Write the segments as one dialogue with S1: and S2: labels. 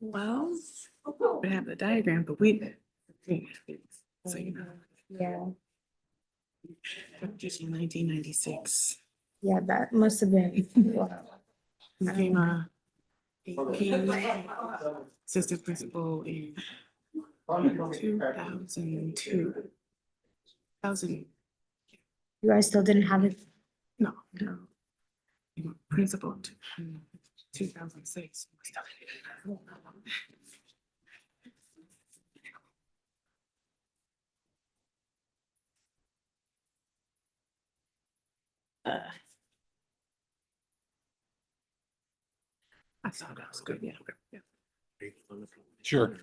S1: Well, we have the diagram, but we. So, you know,
S2: Yeah,
S1: just in 1996.
S2: yeah, that must have been.
S1: Became a AP assistant principal in 2002. 2000,
S2: You guys still didn't have it.
S1: no, no. Principal in 2006. I thought that was good, yeah. Yeah.
S3: Sure.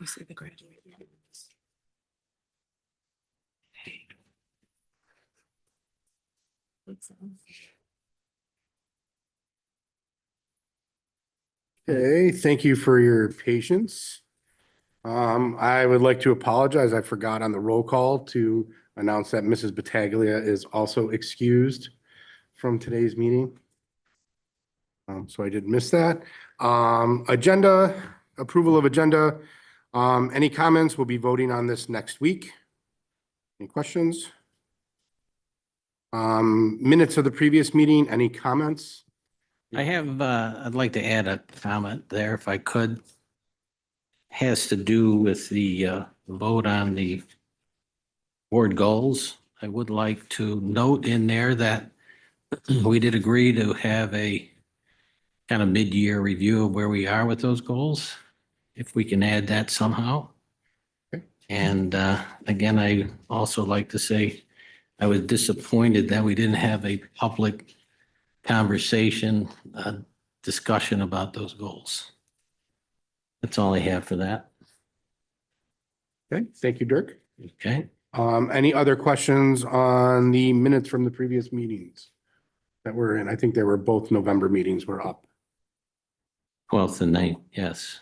S1: We see the graduate. Hey.
S3: Okay, thank you for your patience. I would like to apologize. I forgot on the roll call to announce that Mrs. Battaglia is also excused from today's meeting. So I did miss that. Agenda, approval of agenda. Any comments? We'll be voting on this next week. Any questions? Minutes of the previous meeting, any comments?
S4: I have, I'd like to add a comment there if I could. Has to do with the vote on the board goals. I would like to note in there that we did agree to have a kind of mid-year review of where we are with those goals, if we can add that somehow.
S3: Okay.
S4: And again, I also like to say I was disappointed that we didn't have a public conversation, discussion about those goals. That's all I have for that.
S3: Okay, thank you, Dirk.
S4: Okay.
S3: Any other questions on the minutes from the previous meetings that were in? I think they were both November meetings were up.
S4: 12th and 9th, yes.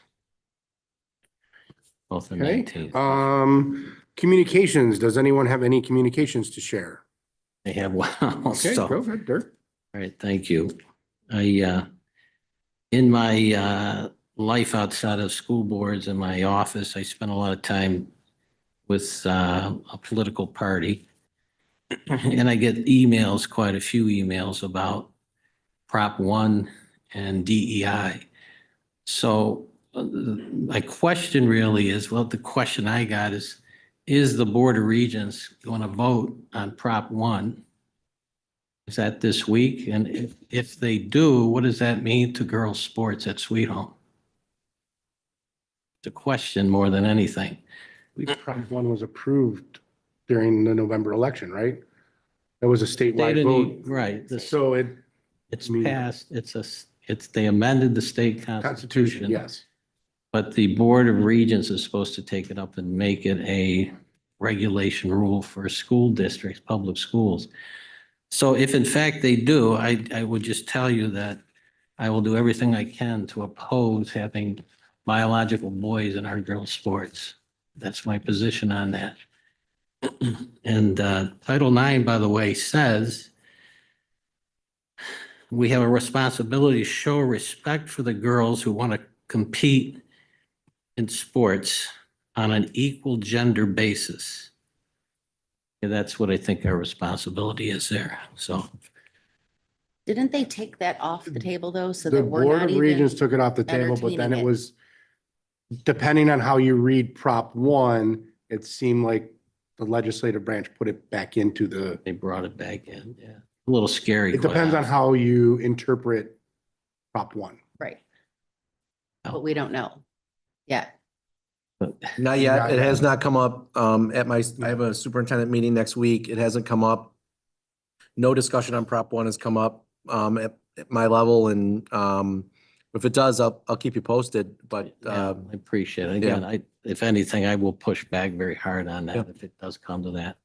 S4: 12th and
S3: Okay,
S4: 19th.
S3: communications, does anyone have any communications to share?
S4: I have one
S3: Okay,
S4: also.
S3: go ahead, Dirk.
S4: All right, thank you. In my life outside of school boards in my office, I spent a lot of time with a political party. And I get emails, quite a few emails about Prop 1 and DEI. So my question really is, well, the question I got is the Board of Regents going to vote on Prop 1? Is that this week? And if they do, what does that mean to girls' sports at Sweet Home? It's a question more than anything.
S3: Prop 1 was approved during the November election, right? That was a
S4: State
S3: statewide
S4: of
S3: vote.
S4: Right,
S3: So
S4: it's passed, they amended the state
S3: Constitution,
S4: constitution.
S3: yes.
S4: But the Board of Regents is supposed to take it up and make it a regulation rule for school districts, public schools. So if in fact they do, I would just tell you that I will do everything I can to oppose having biological boys in our girls' sports. That's my position on that. And Title IX, by the way, says we have a responsibility to show respect for the girls who want to compete in sports on an equal gender basis. And that's what I think our responsibility is there. So
S5: Didn't they take that off the table though? So
S3: The
S5: that we're
S3: Board
S5: not
S3: of
S5: even,
S3: Regents took it off the table, but then
S5: entertaining
S3: it
S5: it.
S3: was, depending on how you read Prop 1, it seemed like the legislative branch put it back into the,
S4: they brought it back in, yeah. A little scary.
S3: it depends on how you interpret Prop 1.
S5: right? But we don't know yet.
S6: Not yet. It has not come up at my, I have a superintendent meeting next week. It hasn't come up. No discussion on Prop 1 has come up at my level, and if it does, I'll keep you posted, but
S4: Yeah, I appreciate it. Again, if anything, I will push back very hard on that if it does come to that.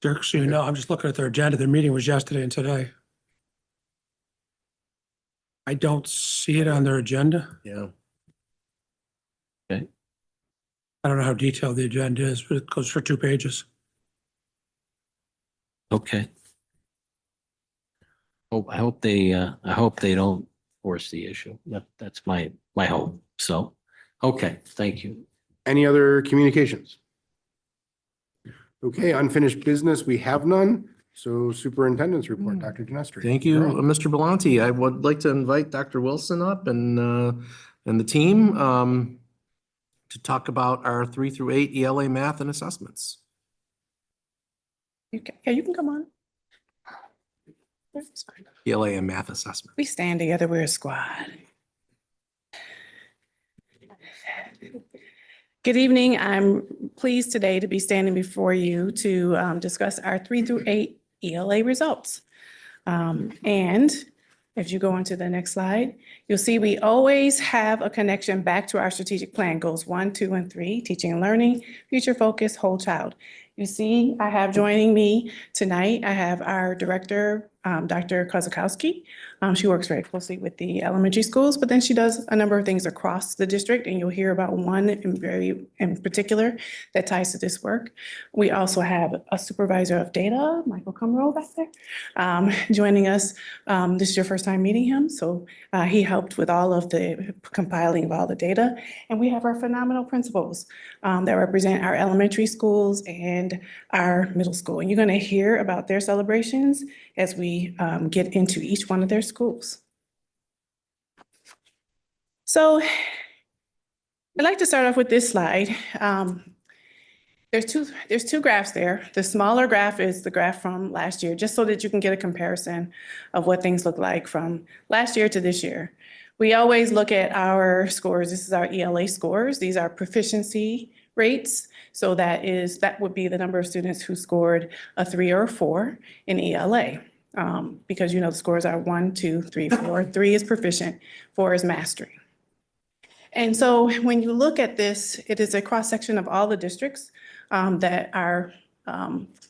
S7: Dirk, so you know, I'm just looking at their agenda. Their meeting was yesterday and today. I don't see it on their agenda.
S6: yeah.
S7: I don't know how detailed the agenda is, but it goes for 2 pages.
S4: Okay. I hope they don't force the issue. That's my hope. So, okay, thank you.
S3: Any other communications? Okay, unfinished business, we have none. So superintendent's report, Dr. Genestri.
S6: Thank you, Mr. Belanti. I would like to invite Dr. Wilson up and the team to talk about our 3 through 8 ELA math and assessments.
S1: Yeah, you can come on. It's fine.
S6: ELA and math assessment.
S1: We stand together, we're a squad. Good evening. I'm pleased today to be standing before you to discuss our 3 through 8 ELA results. And if you go on to the next slide, you'll see we always have a connection back to our strategic plan, goals 1, 2, and 3, teaching and learning, future focus, whole child. You see, I have joining me tonight, I have our director, Dr. Kozakowski. She works very closely with the elementary schools, but then she does a number of things across the district, and you'll hear about one in particular that ties to this work. We also have a supervisor of data, Michael Cumrow back there, joining us. This is your first time meeting him, so he helped with all of the compiling of all the data. And we have our phenomenal principals that represent our elementary schools and our middle school. And you're going to hear about their celebrations as we get into each one of their schools. So I'd like to start off with this slide. There's two graphs there. The smaller graph is the graph from last year, just so that you can get a comparison of what things look like from last year to this year. We always look at our scores. This is our ELA scores. These are proficiency rates. So that would be the number of students who scored a 3 or a 4 in ELA. Because the scores are 1, 2, 3, 4. 3 is proficient, 4 is mastery. And so when you look at this, it is a cross-section of all the districts that are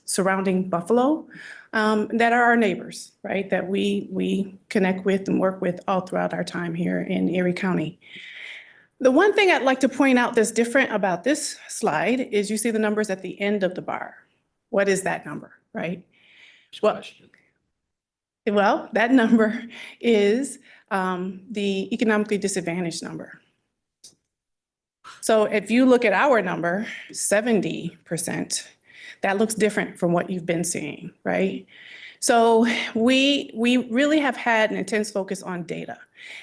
S1: surrounding Buffalo, that are our neighbors, right? That we connect with and work with all throughout our time here in Erie County. The one thing I'd like to point out that's different about this slide is you see the numbers at the end of the bar. What is that number, right? Well, that number is the economically disadvantaged number. So if you look at our number, 70%, that looks different from what you've been seeing, right? So we really have had an intense focus on data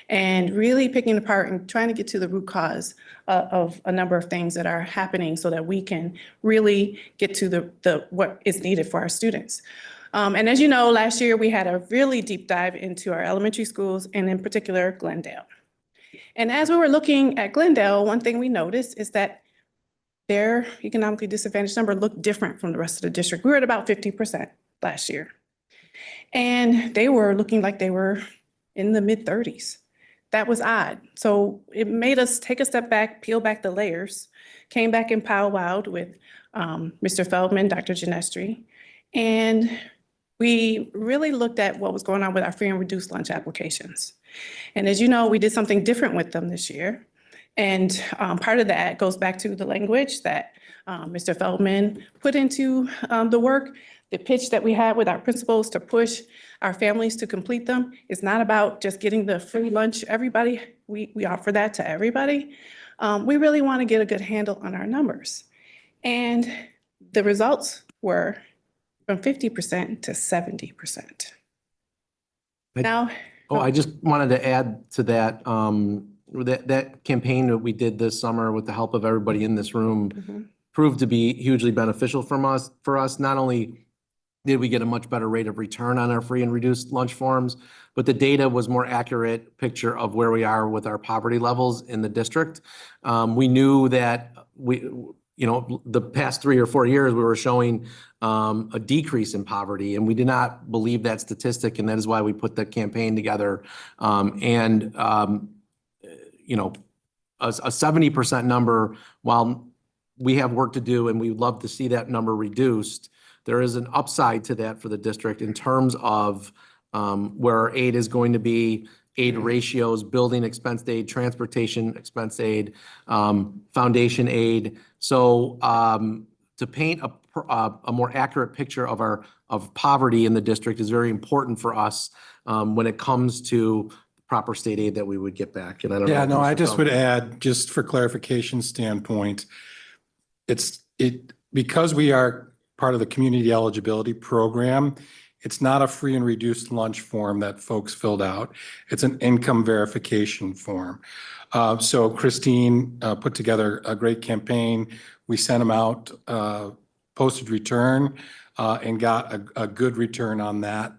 S1: and really picking apart and trying to get to the root cause of a number of things that are happening so that we can really get to the what is needed for our students. And as you know, last year we had a really deep dive into our elementary schools and in particular Glendale. And as we were looking at Glendale, one thing we noticed is that their economically disadvantaged number looked different from the rest of the district. We were at about 50% last year. And they were looking like they were in the mid-30s. That was odd. So it made us take a step back, peel back the layers, came back and powwowed with Mr. Feldman, Dr. Genestri, and we really looked at what was going on with our free and reduced lunch applications. And as you know, we did something different with them this year. And part of that goes back to the language that Mr. Feldman put into the work. The pitch that we had with our principals to push our families to complete them is not about just getting the free lunch. Everybody, we offer that to everybody. We really want to get a good handle on our numbers. And the results were from 50% to 70%. Now,
S6: I just wanted to add to that, that campaign that we did this summer with the help of everybody in this room proved to be hugely beneficial for us. Not only did we get a much better rate of return on our free and reduced lunch forms, but the data was more accurate picture of where we are with our poverty levels in the district. We knew that the past 3 or 4 years, we were showing a decrease in poverty, and we did not believe that statistic, and that is why we put the campaign together. A 70% number, while we have work to do and we would love to see that number reduced, there is an upside to that for the district in terms of where our aid is going to be, aid ratios, building expense aid, transportation expense aid, foundation aid. So to paint a more accurate picture of poverty in the district is very important for us when it comes to proper state aid that we would get back. And I don't know.
S8: Yeah,
S6: if
S8: no, I
S6: Mr.
S8: just would
S6: Feldman-
S8: add, just for clarification standpoint, because we are part of the community eligibility program, it's not a free and reduced lunch form that folks filled out. It's an income verification form. So Christine put together a great campaign. We sent them out postage return and got a good return on that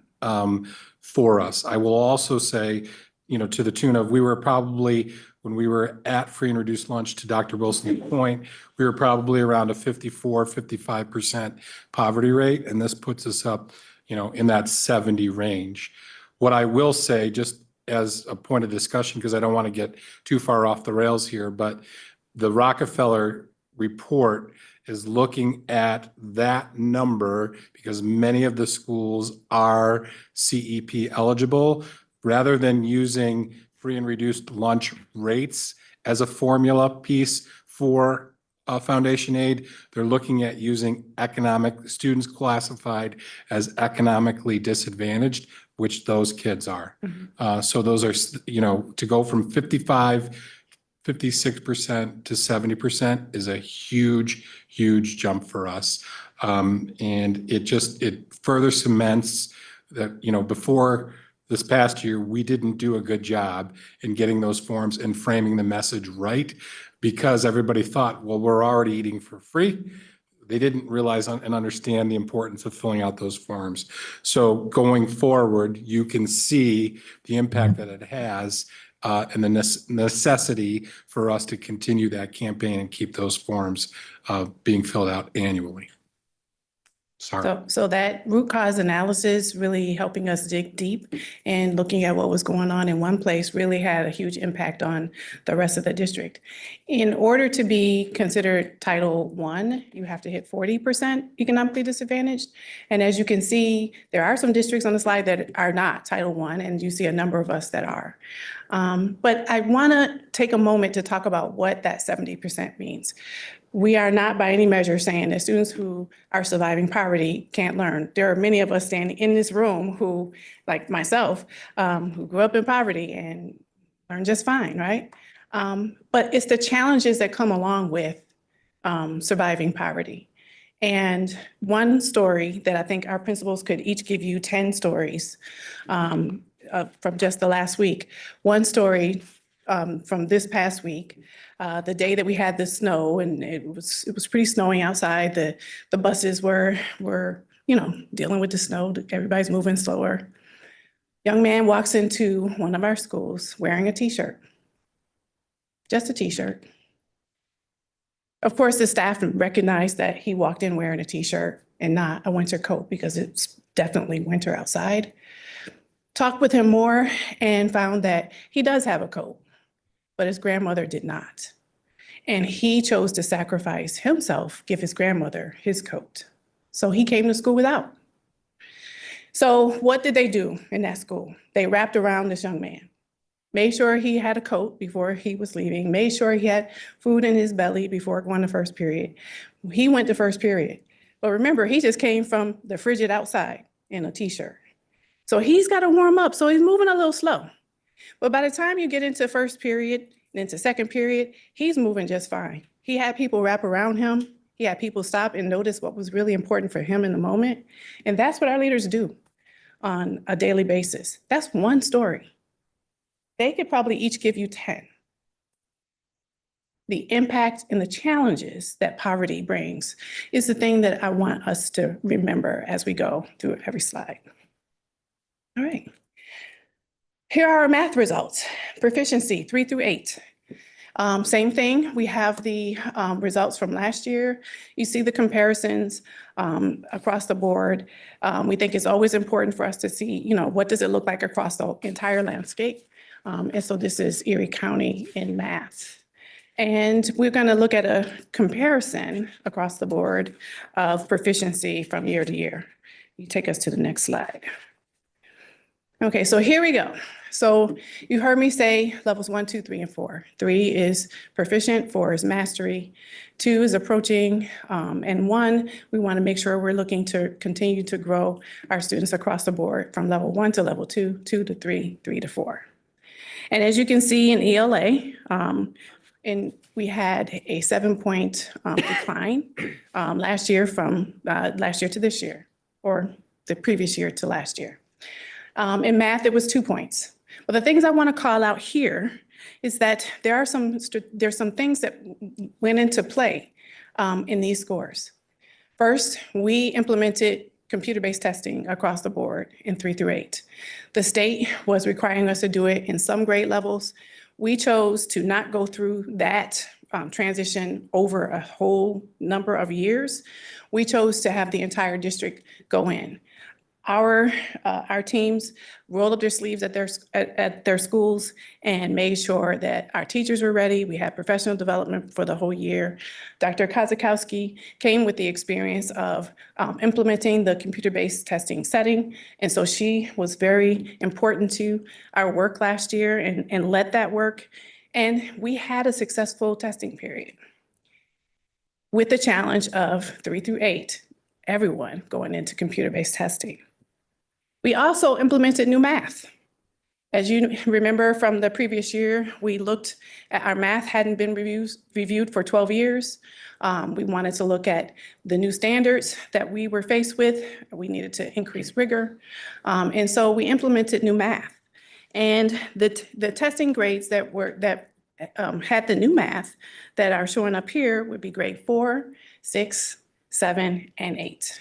S8: for us. I will also say, to the tune of, we were probably, when we were at free and reduced lunch, to Dr. Wilson's point, we were probably around a 54, 55% poverty rate. And this puts us up, in that 70 range. What I will say, just as a point of discussion, because I don't want to get too far off the rails here, but the Rockefeller report is looking at that number because many of the schools are CEP eligible. Rather than using free and reduced lunch rates as a formula piece for foundation aid, they're looking at using students classified as economically disadvantaged, which those kids are. So those are, to go from 56% to 70% is a huge, huge jump for us. And it further cements that, before this past year, we didn't do a good job in getting those forms and framing the message right, because everybody thought, well, we're already eating for free. They didn't realize and understand the importance of filling out those forms. So going forward, you can see the impact that it has and the necessity for us to continue that campaign and keep those forms being filled out annually. Sorry.
S1: So that root cause analysis, really helping us dig deep and looking at what was going on in one place, really had a huge impact on the rest of the district. In order to be considered Title I, you have to hit 40% economically disadvantaged. And as you can see, there are some districts on the slide that are not Title I, and you see a number of us that are. But I want to take a moment to talk about what that 70% means. We are not by any measure saying that students who are surviving poverty can't learn. There are many of us standing in this room who, like myself, who grew up in poverty and learned just fine, right? But it's the challenges that come along with surviving poverty. And one story that I think our principals could each give you 10 stories from just the last week. One story from this past week, the day that we had the snow, and it was pretty snowy outside. The buses were dealing with the snow. Everybody's moving slower. Young man walks into one of our schools wearing a t-shirt, just a t-shirt. Of course, the staff recognized that he walked in wearing a t-shirt and not a winter coat because it's definitely winter outside. Talked with him more and found that he does have a coat, but his grandmother did not. And he chose to sacrifice himself, give his grandmother his coat. So he came to school without. So what did they do in that school? They wrapped around this young man, made sure he had a coat before he was leaving, made sure he had food in his belly before going to first period. He went to first period. But remember, he just came from the frigid outside in a t-shirt. So he's got to warm up. So he's moving a little slow. But by the time you get into first period and into second period, he's moving just fine. He had people wrap around him. He had people stop and notice what was really important for him in the moment. And that's what our leaders do on a daily basis. That's one story. They could probably each give you 10. The impact and the challenges that poverty brings is the thing that I want us to remember as we go through every slide. All right. Here are our math results. Proficiency 3 through 8. Same thing, we have the results from last year. You see the comparisons across the board. We think it's always important for us to see, what does it look like across the entire landscape? And so this is Erie County in math. And we're going to look at a comparison across the board of proficiency from year to year. You take us to the next slide. Okay, so here we go. So you heard me say levels 1, 2, 3, and 4. 3 is proficient, 4 is mastery, 2 is approaching, and 1, we want to make sure we're looking to continue to grow our students across the board from level 1 to level 2, 2 to 3, 3 to 4. And as you can see in ELA, we had a 7-point decline last year from last year to this year, or the previous year to last year. In math, it was 2 points. But the things I want to call out here is that there's some things that went into play in these scores. First, we implemented computer-based testing across the board in 3 through 8. The state was requiring us to do it in some grade levels. We chose to not go through that transition over a whole number of years. We chose to have the entire district go in. Our teams rolled up their sleeves at their schools and made sure that our teachers were ready. We had professional development for the whole year. Dr. Kozakowski came with the experience of implementing the computer-based testing setting. And so she was very important to our work last year and led that work. And we had a successful testing period with the challenge of 3 through 8, everyone going into computer-based testing. We also implemented new math. As you remember from the previous year, we looked at our math hadn't been reviewed for 12 years. We wanted to look at the new standards that we were faced with. We needed to increase rigor. And so we implemented new math. And the testing grades that had the new math that are showing up here would be grade 4, 6, 7, and 8.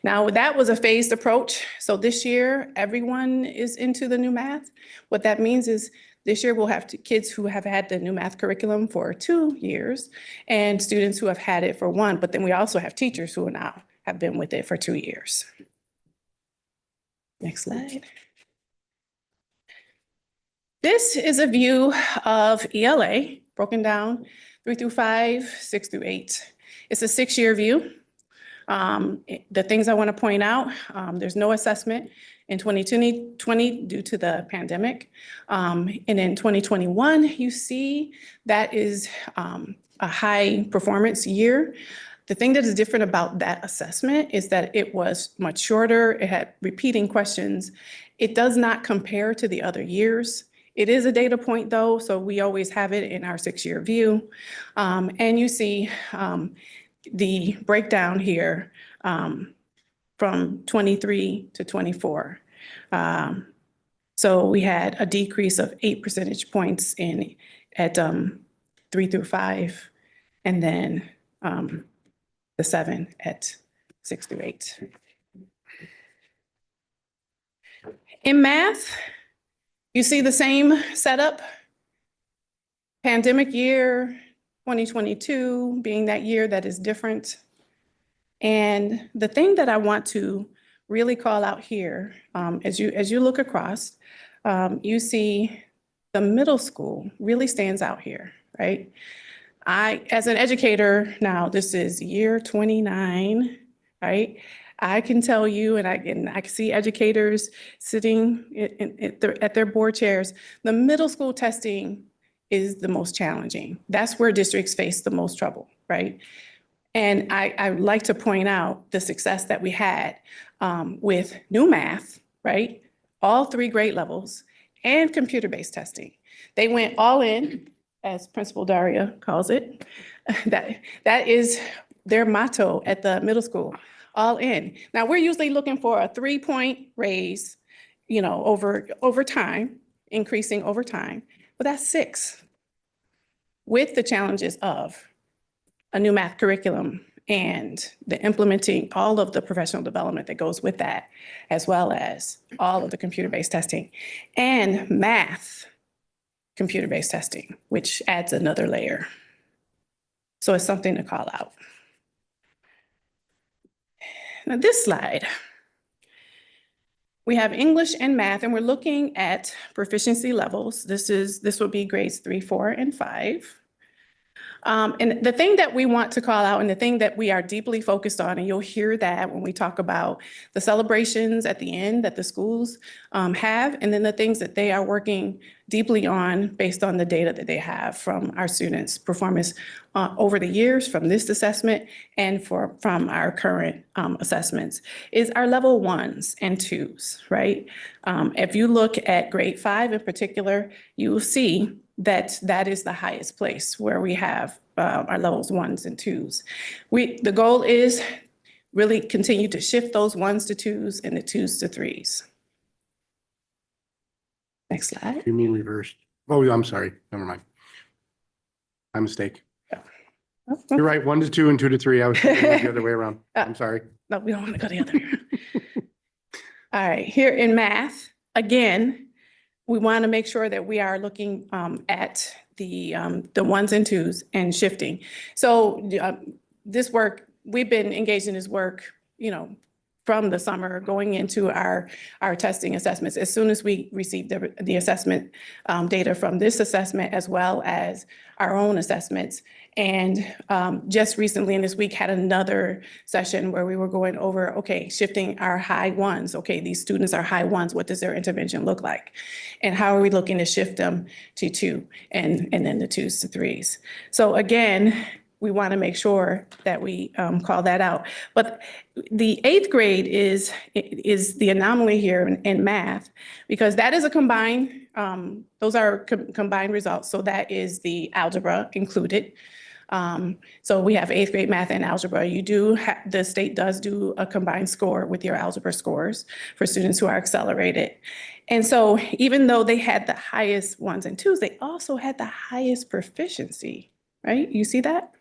S1: Now, that was a phased approach. So this year, everyone is into the new math. What that means is this year we'll have kids who have had the new math curriculum for 2 years and students who have had it for 1, but then we also have teachers who now have been with it for 2 years. Next slide. This is a view of ELA broken down 3 through 5, 6 through 8. It's a 6-year view. The things I want to point out, there's no assessment in 2020 due to the pandemic. And in 2021, you see that is a high performance year. The thing that is different about that assessment is that it was much shorter. It had repeating questions. It does not compare to the other years. It is a data point though, so we always have it in our 6-year view. And you see the breakdown here from 23 to 24. So we had a decrease of 8 percentage points at 3 through 5, and then the 7 at 6 through 8. In math, you see the same setup. Pandemic year, 2022 being that year that is different. And the thing that I want to really call out here, as you look across, you see the middle school really stands out here, right? As an educator now, this is year 29, right? I can tell you, and I can see educators sitting at their board chairs, the middle school testing is the most challenging. That's where districts face the most trouble, right? And I would like to point out the success that we had with new math, right? All 3 grade levels and computer-based testing. They went all in, as Principal Daria calls it. That is their motto at the middle school, all in. Now, we're usually looking for a 3-point raise, over time, increasing over time. But that's 6 with the challenges of a new math curriculum and the implementing all of the professional development that goes with that, as well as all of the computer-based testing and math computer-based testing, which adds another layer. So it's something to call out. Now this slide, we have English and math, and we're looking at proficiency levels. This would be grades 3, 4, and 5. And the thing that we want to call out and the thing that we are deeply focused on, and you'll hear that when we talk about the celebrations at the end that the schools have, and then the things that they are working deeply on based on the data that they have from our students' performance over the years from this assessment and from our current assessments, is our level 1s and 2s, right? If you look at grade 5 in particular, you will see that that is the highest place where we have our levels 1s and 2s. The goal is really continue to shift those 1s to 2s and the 2s to 3s. Next slide.
S3: You mean reversed? Oh, I'm sorry. Never mind. My mistake. You're right. 1 to 2 and 2 to 3. I was thinking it was the other way around. I'm sorry.
S1: No, we don't want to go the other way. All right, here in math, again, we want to make sure that we are looking at the 1s and 2s and shifting. So this work, we've been engaged in this work, from the summer going into our testing assessments. As soon as we received the assessment data from this assessment, as well as our own assessments. And just recently in this week had another session where we were going over, okay, shifting our high 1s. Okay, these students are high 1s. What does their intervention look like? And how are we looking to shift them to 2 and then the 2s to 3s? So again, we want to make sure that we call that out. But the 8th grade is the anomaly here in math, because that is a combined, those are combined results. So that is the algebra included. So we have 8th grade math and algebra. The state does do a combined score with your algebra scores for students who are accelerated. And so even though they had the highest 1s and 2s, they also had the highest proficiency, right? You see that?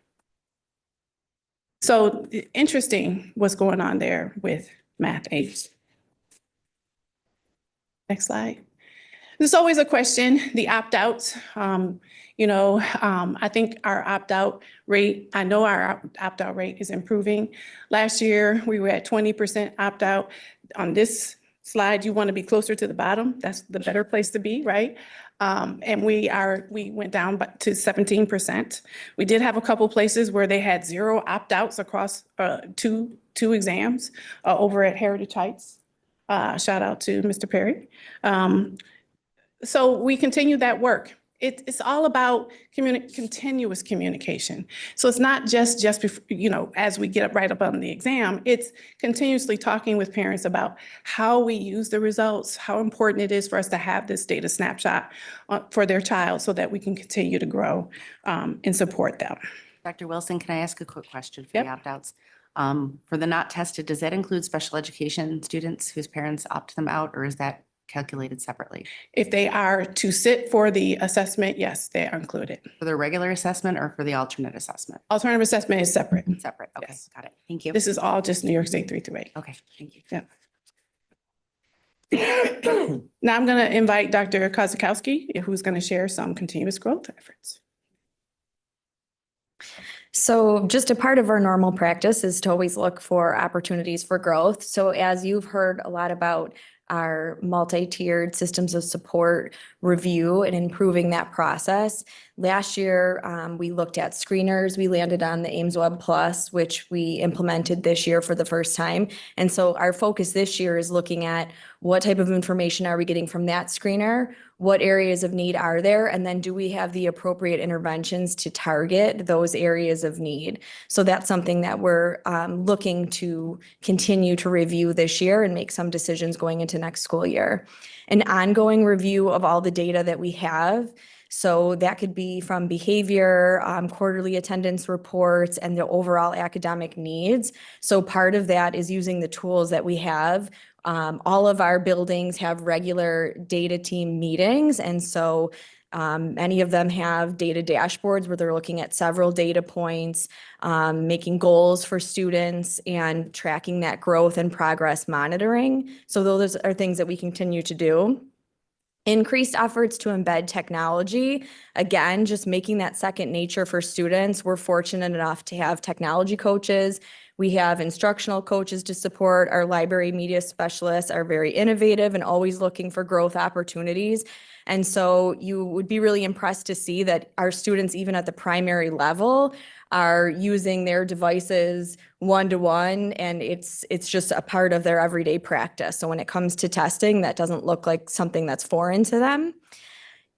S1: So interesting what's going on there with Math 8. Next slide. There's always a question, the opt-outs. I think our opt-out rate, I know our opt-out rate is improving. Last year, we were at 20% opt-out. On this slide, you want to be closer to the bottom. That's the better place to be, right? And we went down to 17%. We did have a couple places where they had 0 opt-outs across two exams over at Heritage Heights. Shout out to Mr. Perry. So we continue that work. It's all about continuous communication. So it's not just before, as we get right up on the exam, it's continuously talking with parents about how we use the results, how important it is for us to have this data snapshot for their child so that we can continue to grow and support them.
S5: Dr. Wilson, can I ask a quick question for
S1: Yep.
S5: the opt-outs? For the not tested, does that include special education students whose parents opt them out, or is that calculated separately?
S1: If they are to sit for the assessment, yes, they are included.
S5: For the regular assessment or for the alternate assessment?
S1: Alternative assessment is separate.
S5: Separate, okay,
S1: Yes.
S5: got it. Thank you.
S1: This is all just New York State 3 through 8.
S5: Okay, thank you.
S1: Now I'm going to invite Dr. Kozakowski, who's going to share some continuous growth efforts.
S9: So just a part of our normal practice is to always look for opportunities for growth. So as you've heard a lot about our multi-tiered systems of support review and improving that process. Last year, we looked at screeners. We landed on the AIMSweb Plus, which we implemented this year for the first time. And so our focus this year is looking at what type of information are we getting from that screener? What areas of need are there? And then do we have the appropriate interventions to target those areas of need? So that's something that we're looking to continue to review this year and make some decisions going into next school year. An ongoing review of all the data that we have. So that could be from behavior, quarterly attendance reports, and the overall academic needs. So part of that is using the tools that we have. All of our buildings have regular data team meetings. And so many of them have data dashboards where they're looking at several data points, making goals for students and tracking that growth and progress monitoring. So those are things that we continue to do. Increased efforts to embed technology. Again, just making that second nature for students. We're fortunate enough to have technology coaches. We have instructional coaches to support. Our library media specialists are very innovative and always looking for growth opportunities. And so you would be really impressed to see that our students, even at the primary level, are using their devices one-to-one, and it's just a part of their everyday practice. So when it comes to testing, that doesn't look like something that's foreign to them.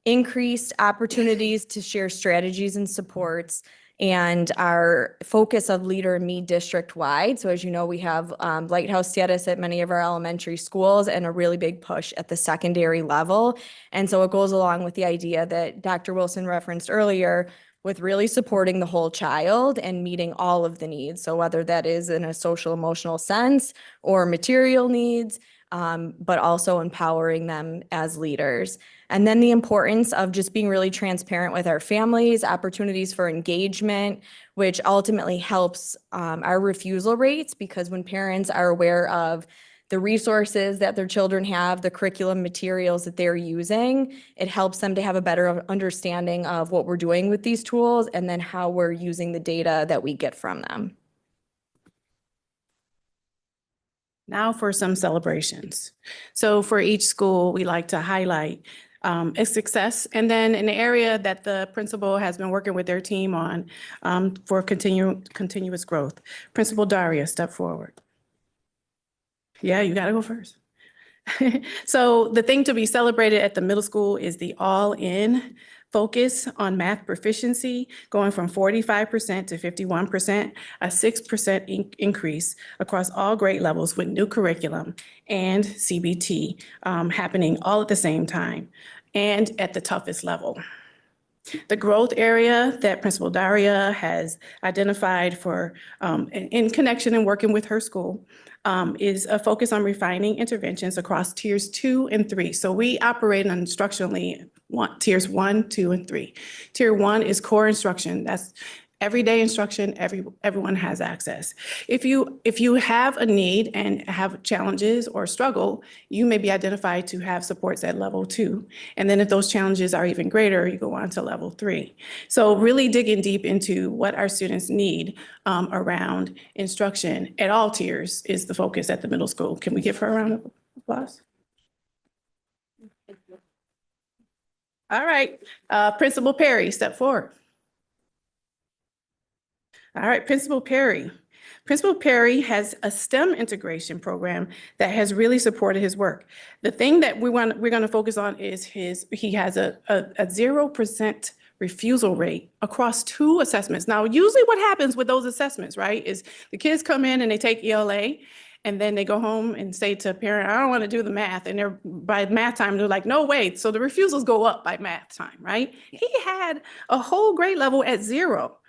S9: Increased opportunities to share strategies and supports, and our focus of Leader in Me district-wide. So as you know, we have lighthouse status at many of our elementary schools and a really big push at the secondary level. And so it goes along with the idea that Dr. Wilson referenced earlier, with really supporting the whole child and meeting all of the needs. So whether that is in a social emotional sense or material needs, but also empowering them as leaders. And then the importance of just being really transparent with our families, opportunities for engagement, which ultimately helps our refusal rates, because when parents are aware of the resources that their children have, the curriculum materials that they're using, it helps them to have a better understanding of what we're doing with these tools and then how we're using the data that we get from them.
S1: Now for some celebrations. So for each school, we like to highlight a success, and then an area that the principal has been working with their team on for continuous growth. Principal Daria, step forward. Yeah, you gotta go first. So the thing to be celebrated at the middle school is the all-in focus on math proficiency, going from 45% to 51%, a 6% increase across all grade levels with new curriculum and CBT happening all at the same time and at the toughest level. The growth area that Principal Daria has identified for in connection and working with her school is a focus on refining interventions across tiers 2 and 3. So we operate on instructionally tiers 1, 2, and 3. Tier 1 is core instruction. That's everyday instruction, everyone has access. If you have a need and have challenges or struggle, you may be identified to have supports at level 2. And then if those challenges are even greater, you go on to level 3. So really digging deep into what our students need around instruction at all tiers is the focus at the middle school. Can we give her a round of applause? All right, Principal Perry, step forward. All right, Principal Perry. Principal Perry has a STEM integration program that has really supported his work. The thing that we're going to focus on is he has a 0% refusal rate across 2 assessments. Now, usually what happens with those assessments, right, is the kids come in and they take ELA, and then they go home and say to a parent, I don't want to do the math. And by math time, they're like, no, wait. So the refusals go up by math time, right? Yeah. He had a whole grade level at 0.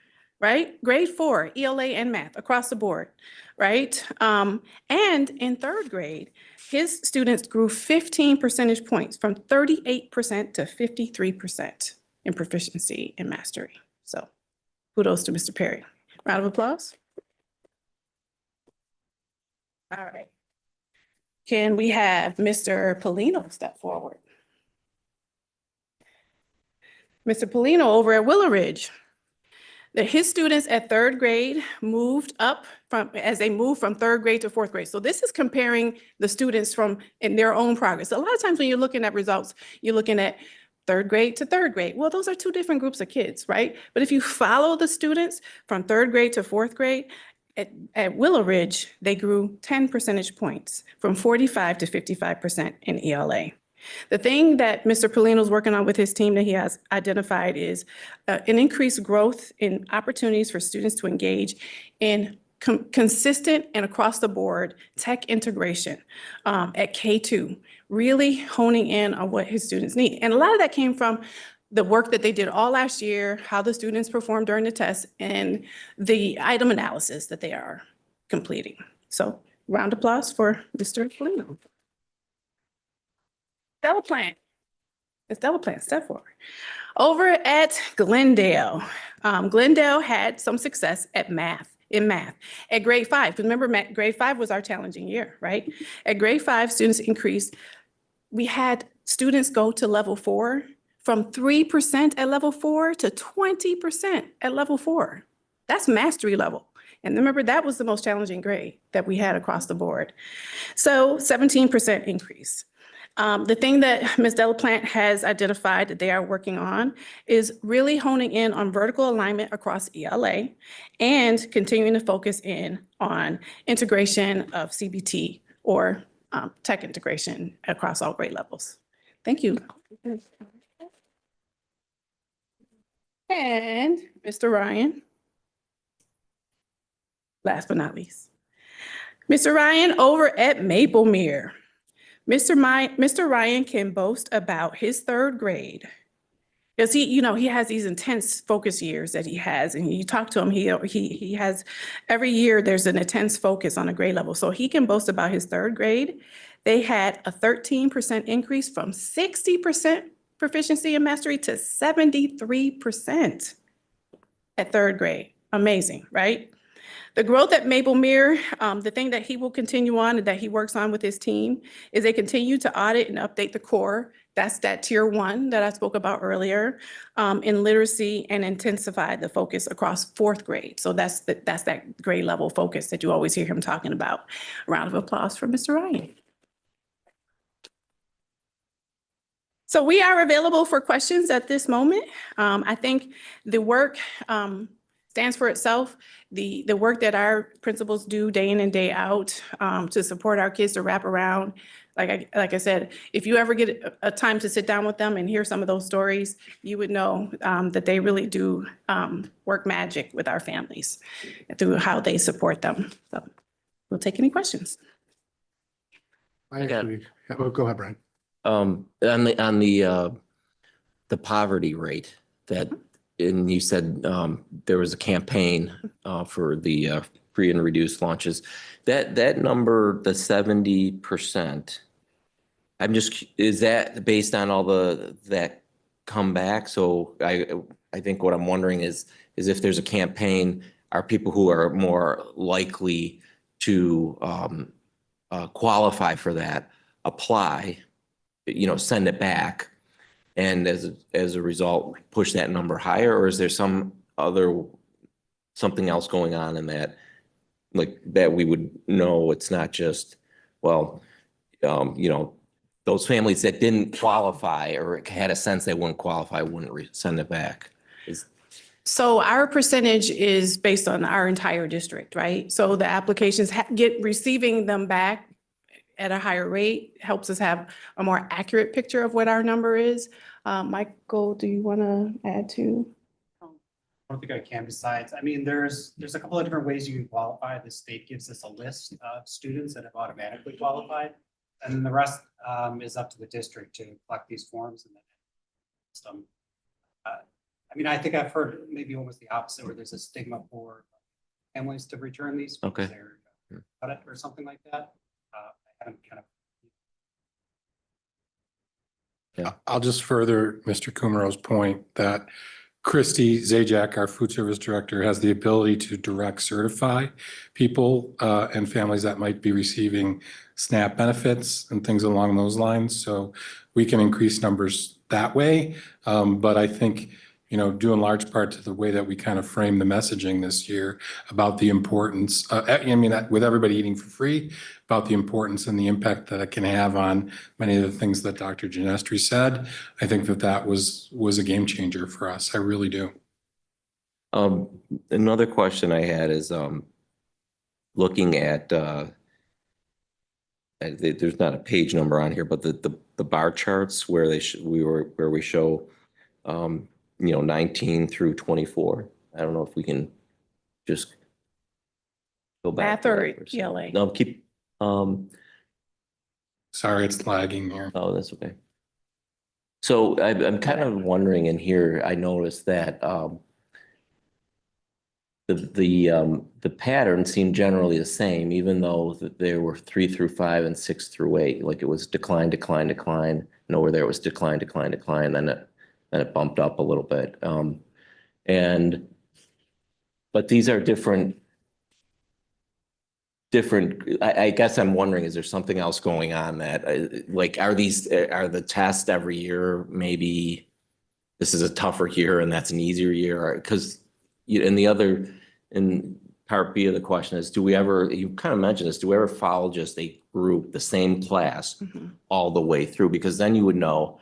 S1: Right? Grade 4, ELA and math across the board, right? And in 3rd grade, his students grew 15 percentage points from 38% to 53% in proficiency and mastery. So kudos to Mr. Perry. Round of applause. All right. Can we have Mr. Polino step forward? Mr. Polino over at Willow Ridge. His students at 3rd grade moved up as they moved from 3rd grade to 4th grade. So this is comparing the students in their own progress. A lot of times when you're looking at results, you're looking at 3rd grade to 3rd grade. Well, those are 2 different groups of kids, right? But if you follow the students from 3rd grade to 4th grade, at Willow Ridge, they grew 10 percentage points from 45 to 55% in ELA. The thing that Mr. Polino is working on with his team that he has identified is an increased growth in opportunities for students to engage in consistent and across the board tech integration at K2, really honing in on what his students need. And a lot of that came from the work that they did all last year, how the students performed during the test, and the item analysis that they are completing. So round of applause for Mr. Polino. Stella Plant. Stella Plant, step forward. Over at Glendale, Glendale had some success in math. At grade 5, because remember, grade 5 was our challenging year, right? At grade 5, students increased. We had students go to level 4 from 3% at level 4 to 20% at level 4. That's mastery level. And remember, that was the most challenging grade that we had across the board. So 17% increase. The thing that Ms. Delaplante has identified that they are working on is really honing in on vertical alignment across ELA and continuing to focus in on integration of CBT or tech integration across all grade levels. Thank you. And Mr. Ryan. Last but not least. Mr. Ryan over at Maplemere. Mr. Ryan can boast about his third grade. Because he has these intense focus years that he has, and you talk to him, he has, every year there's an intense focus on a grade level. So he can boast about his third grade. They had a 13% increase from 60% proficiency and mastery to 73% at third grade. Amazing, right? The growth at Maplemere, the thing that he will continue on and that he works on with his team is they continue to audit and update the core. That's that tier 1 that I spoke about earlier in literacy, and intensify the focus across fourth grade. So that's that grade level focus that you always hear him talking about. Round of applause for Mr. Ryan. So we are available for questions at this moment. I think the work stands for itself. The work that our principals do day in and day out to support our kids, to wrap around. Like I said, if you ever get a time to sit down with them and hear some of those stories, you would know that they really do work magic with our families through how they support them. So we'll take any questions.
S3: I actually, go ahead, Brian.
S10: On the poverty rate that, and you said there was a campaign for the free and reduced lunches. That number, the 70%, is that based on all that come back? So I think what I'm wondering is if there's a campaign, are people who are more likely to qualify for that apply, send it back, and as a result, push that number higher? Or is there something else going on in that, like, that we would know it's not just, well, those families that didn't qualify or had a sense they wouldn't qualify wouldn't send it back?
S1: So our percentage is based on our entire district, right? So the applications receiving them back at a higher rate helps us have a more accurate picture of what our number is. Michael, do you want to add to?
S11: I don't think I can. Besides, I mean, there's a couple of different ways you can qualify. The state gives us a list of students that have automatically qualified. And then the rest is up to the district to collect these forms and then some. I mean, I think I've heard maybe almost the opposite, where there's a stigma for families to return these.
S10: Okay.
S11: They're cut it or something like that. I haven't kind of.
S8: I'll just further Mr. Kumaro's point that Christy Zajac, our food service director, has the ability to direct certify people and families that might be receiving SNAP benefits and things along those lines. So we can increase numbers that way. But I think, due in large part to the way that we kind of frame the messaging this year about the importance, with everybody eating for free, about the importance and the impact that it can have on many of the things that Dr. Genestri said. I think that was a game changer for us. I really do.
S10: Another question I had is looking at, there's not a page number on here, but the bar charts where we show 19 through 24. I don't know if we can just go back.
S1: Math or ELA?
S10: No, keep.
S8: Sorry, it's lagging here.
S10: Oh, that's okay. So I'm kind of wondering in here, I noticed that the pattern seemed generally the same, even though there were 3 through 5 and 6 through 8. Like it was decline, decline, decline. And over there it was decline, decline, decline. Then it bumped up a little bit. But these are different. I guess I'm wondering, is there something else going on that, are the tests every year, maybe this is a tougher year and that's an easier year? Because in part B of the question is, do we ever, you kind of mentioned this, do we ever follow just a group, the same class
S1: Mhm.
S10: all the way through? Because then you would know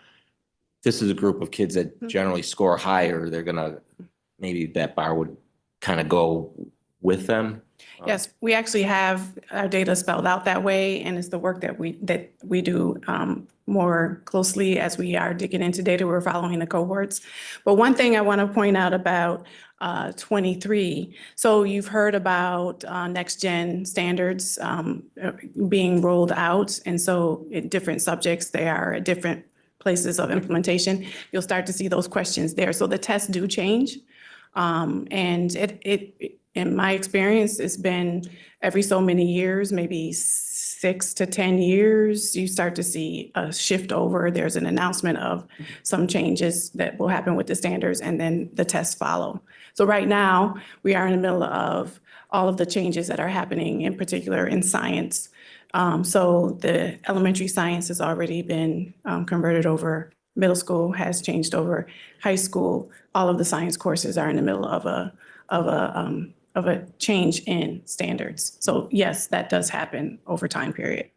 S10: this is a group of kids that generally score higher, they're gonna, maybe that bar would kind of go with them.
S1: Yes, we actually have our data spelled out that way, and it's the work that we do more closely as we are digging into data. We're following the cohorts. But one thing I want to point out about 23, so you've heard about next gen standards being rolled out, and so in different subjects, they are at different places of implementation. You'll start to see those questions there. So the tests do change. And in my experience, it's been every so many years, maybe 6 to 10 years, you start to see a shift over. There's an announcement of some changes that will happen with the standards, and then the tests follow. So right now, we are in the middle of all of the changes that are happening, in particular in science. So the elementary science has already been converted over. Middle school has changed over. High school, all of the science courses are in the middle of a change in standards. So yes, that does happen over time period.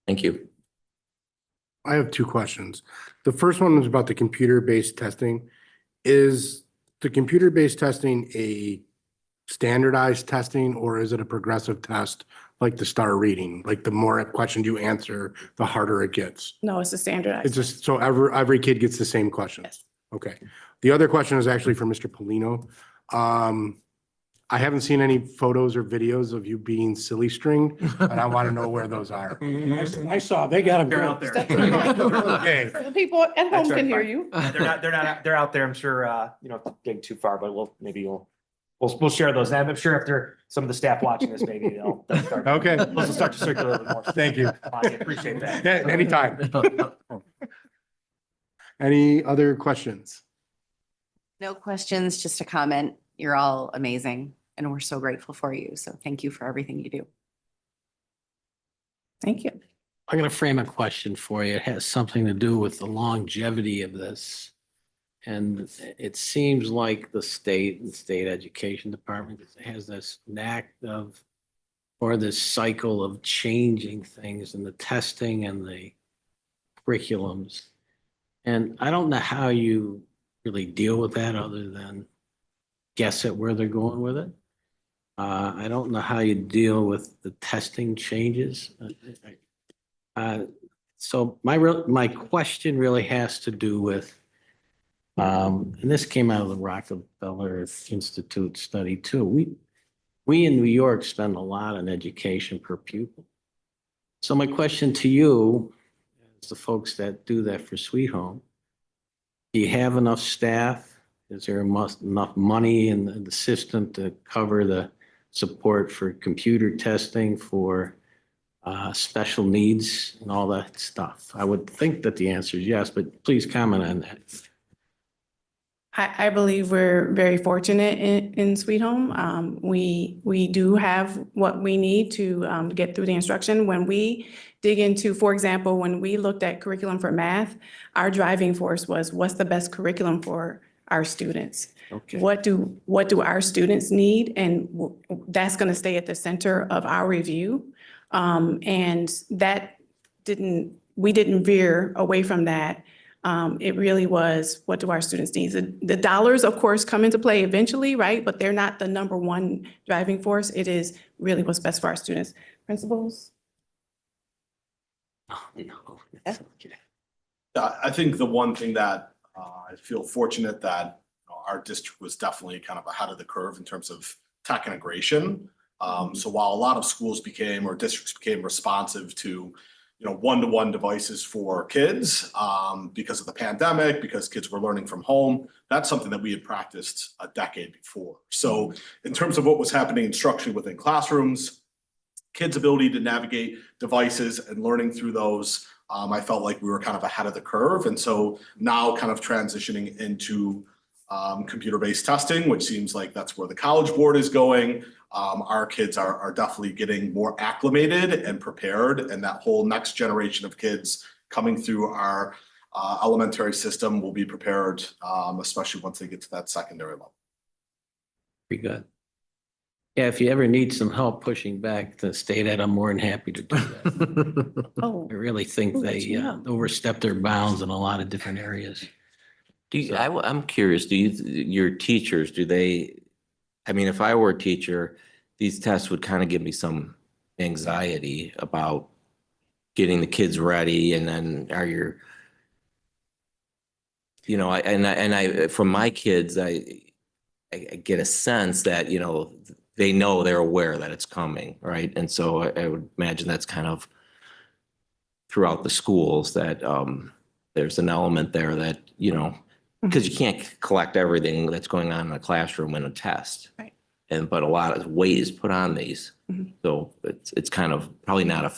S10: Thank you.
S3: I have two questions. The first one was about the computer-based testing. Is the computer-based testing a standardized testing, or is it a progressive test like the star reading? Like the more questions you answer, the harder it gets?
S1: No, it's a standardized.
S3: It's just, so every kid gets the same questions?
S1: Yes.
S3: Okay. The other question is actually for Mr. Polino. I haven't seen any photos or videos of you being silly stringed, and I want to know where those are.
S7: I saw, they got them.
S12: They're out there.
S3: Okay.
S1: The people at home can hear you.
S12: They're out there. I'm sure, you know, getting too far, but we'll share those. And I'm sure if they're some of the staff watching this, maybe they'll start.
S3: Okay.
S12: Those will start to circulate a little more.
S3: Thank you.
S12: I appreciate that.
S3: Yeah, anytime. Any other questions?
S5: No questions, just a comment. You're all amazing and we're so grateful for you. So thank you for everything you do.
S1: Thank you.
S4: I'm going to frame a question for you. It has something to do with the longevity of this. And it seems like the state and state education department has this knack of, or this cycle of changing things in the testing and the curriculums. And I don't know how you really deal with that other than guess at where they're going with it. I don't know how you deal with the testing changes. So my question really has to do with, and this came out of the Rockefeller Institute study too. We in New York spend a lot on education per pupil. So my question to you, as the folks that do that for Sweet Home, do you have enough staff? Is there enough money in the system to cover the support for computer testing, for special needs and all that stuff? I would think that the answer is yes, but please comment on that.
S1: I believe we're very fortunate in Sweet Home. We do have what we need to get through the instruction. When we dig into, for example, when we looked at curriculum for math, our driving force was what's the best curriculum for our students?
S4: Okay.
S1: What do our students need? And that's going to stay at the center of our review. And that we didn't veer away from that. It really was, what do our students need? The dollars, of course, come into play eventually, right? But they're not the number one driving force. It is really what's best for our students. Principals?
S4: Oh, no.
S13: I think the one thing that I feel fortunate that our district was definitely kind of ahead of the curve in terms of tech integration. So while a lot of schools became, or districts became responsive to, one-to-one devices for kids because of the pandemic, because kids were learning from home, that's something that we had practiced a decade before. So in terms of what was happening instructionally within classrooms, kids' ability to navigate devices and learning through those, I felt like we were kind of ahead of the curve. And so now kind of transitioning into computer-based testing, which seems like that's where the College Board is going. Our kids are definitely getting more acclimated and prepared, and that whole next generation of kids coming through our elementary system will be prepared, especially once they get to that secondary level.
S4: Pretty good. Yeah, if you ever need some help pushing back the state ed, I'm more than happy to do that.
S1: Oh,
S4: I really think
S1: We'll let
S4: they
S1: you know.
S4: overstep their bounds in a lot of different areas.
S10: Do you, I'm curious, do you, your teachers, do they, I mean, if I were a teacher, these tests would kind of give me some anxiety about getting the kids ready, and then are your, you know, I, from my kids, I get a sense that, you know, they know, they're aware that it's coming, right? And so I would imagine that's kind of throughout the schools that there's an element there that, you know, because you can't collect everything that's going on in a classroom in a test.
S1: Right.
S10: But a lot of weight is put on these.
S1: Mhm.
S10: So it's kind of probably not a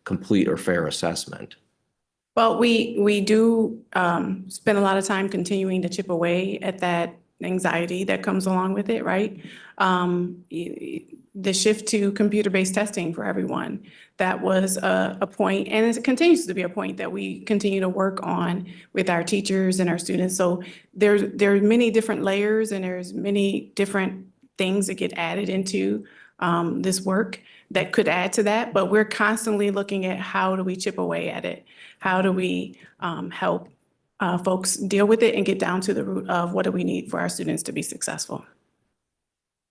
S10: complete or fair assessment.
S1: Well, we do spend a lot of time continuing to chip away at that anxiety that comes along with it, right? The shift to computer-based testing for everyone, that was a point, and it continues to be a point that we continue to work on with our teachers and our students. So there are many different layers, and there's many different things that get added into this work that could add to that, but we're constantly looking at how do we chip away at it? How do we help folks deal with it and get down to the root of what do we need for our students to be successful?